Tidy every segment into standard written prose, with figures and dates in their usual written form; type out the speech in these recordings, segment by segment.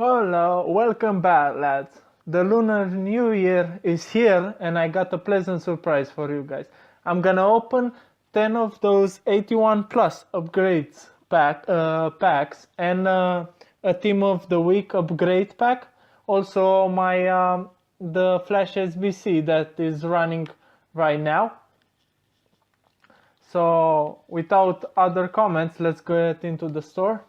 Hello, welcome back, lads. The Lunar New Year is here, and I got a pleasant surprise for you guys. I'm gonna open 10 of those 81 plus upgrades packs and a Team of the Week upgrade pack. Also, my the Flash SBC that is running right now. So, without other comments, let's get into the store.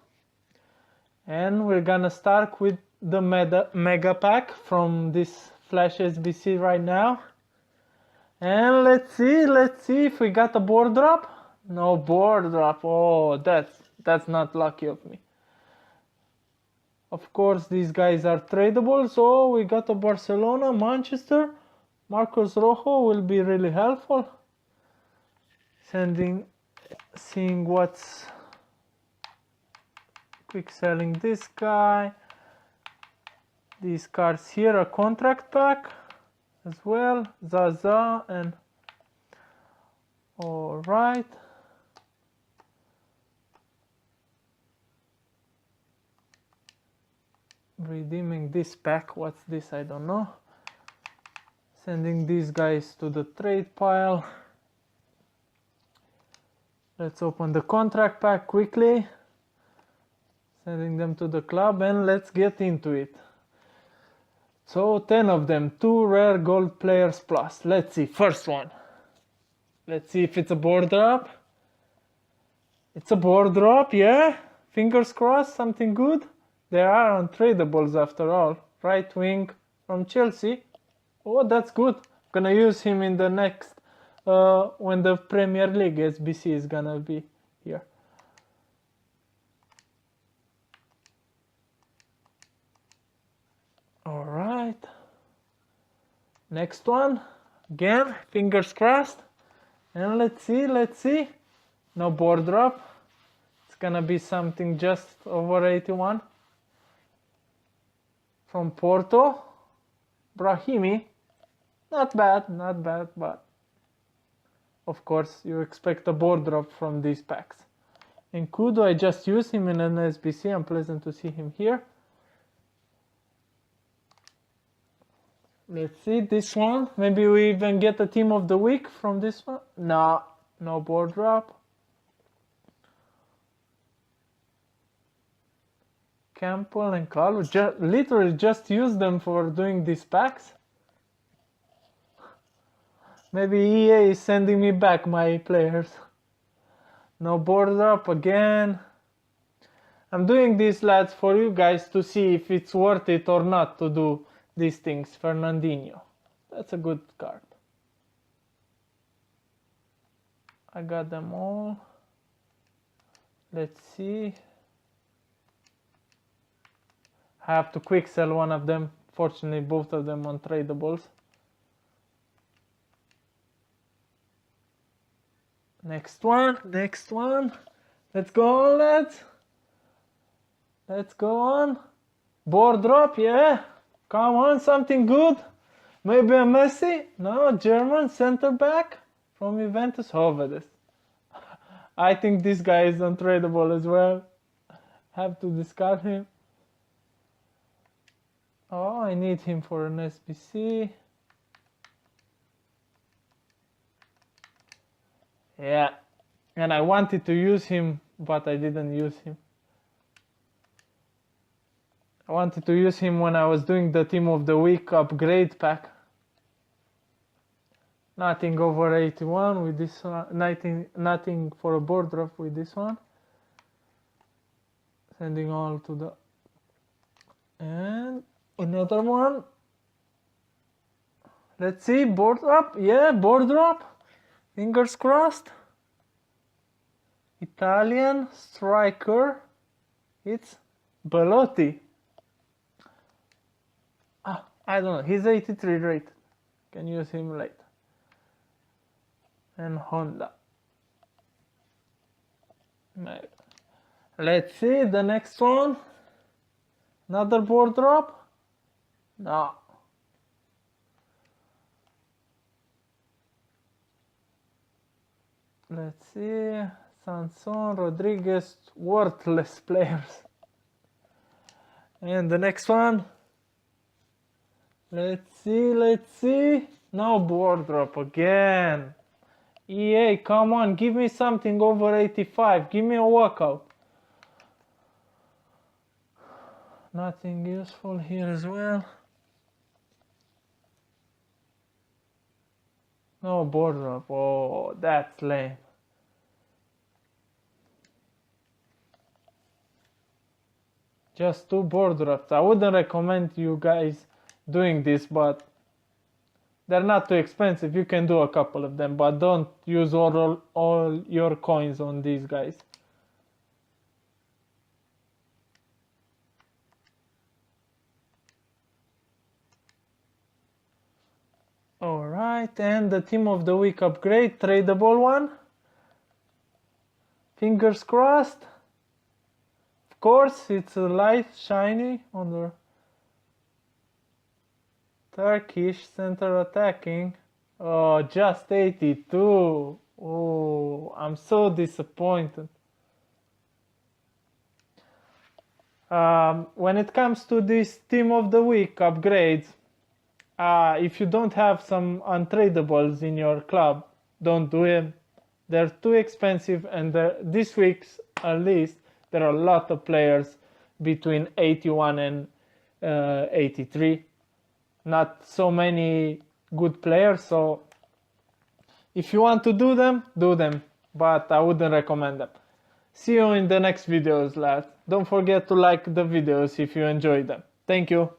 And we're gonna start with the mega pack from this Flash SBC right now. And let's see if we got a board drop. No board drop. Oh, that's not lucky of me. Of course, these guys are tradable. So we got a Barcelona, Manchester. Marcos Rojo will be really helpful. Seeing what's quick selling this guy. These cards here, a contract pack as well. Zaza and alright. Redeeming this pack. What's this? I don't know. Sending these guys to the trade pile. Let's open the contract pack quickly. Sending them to the club and let's get into it. So 10 of them, 2 rare gold players plus. Let's see, first one. Let's see if it's a board drop. It's a board drop, yeah. Fingers crossed, something good. They are untradables after all. Right wing from Chelsea. Oh, that's good. Gonna use him in the next, when the Premier League SBC is gonna be here. Alright. Next one. Again, fingers crossed. And let's see. No board drop. It's gonna be something just over 81. From Porto. Brahimi. Not bad, but of course you expect a board drop from these packs. And Kudo, I just used him in an SBC. I'm pleasant to see him here. Let's see this one. Maybe we even get a Team of the Week from this one. No board drop. Campbell and Carlo. Literally just use them for doing these packs. Maybe EA is sending me back my players. No board drop again. I'm doing this, lads, for you guys to see if it's worth it or not to do these things. Fernandinho. That's a good card. I got them all. Let's see. I have to quick sell one of them. Fortunately, both of them on tradables. Next one. Let's go on, lads. Let's go on. Board drop, yeah. Come on, something good. Maybe a Messi? No, German center back from Juventus. Hovedes. I think this guy is untradeable as well. Have to discard him. Oh, I need him for an SBC. Yeah, and I wanted to use him, but I didn't use him. I wanted to use him when I was doing the Team of the Week upgrade pack. Nothing over 81 with this one. Nothing for a board drop with this one. Sending all to the... And another one. Let's see, board drop. Yeah, board drop. Fingers crossed. Italian striker. It's Belotti. I don't know, he's 83 rated. Can use him later. And Honda. Let's see the next one. Another board drop? No. Let's see. Sanson, Rodriguez, worthless players. And the next one. Let's see. No board drop again. EA, come on, give me something over 85. Give me a walkout. Nothing useful here as well. No board drop. Oh, that's lame. Just 2 board drops. I wouldn't recommend you guys doing this, but they're not too expensive. You can do a couple of them, but don't use all your coins on these guys. Alright, and the team of the week upgrade, tradable one. Fingers crossed. Of course, it's a light, shiny on the Turkish center attacking. Oh, just 82. Oh, I'm so disappointed. When it comes to this team of the week upgrades, if you don't have some untradables in your club, don't do it. They're too expensive, and this week's at least there are a lot of players between 81 and 83. Not so many good players, so if you want to do them, but I wouldn't recommend them. See you in the next videos, lads. Don't forget to like the videos if you enjoyed them. Thank you.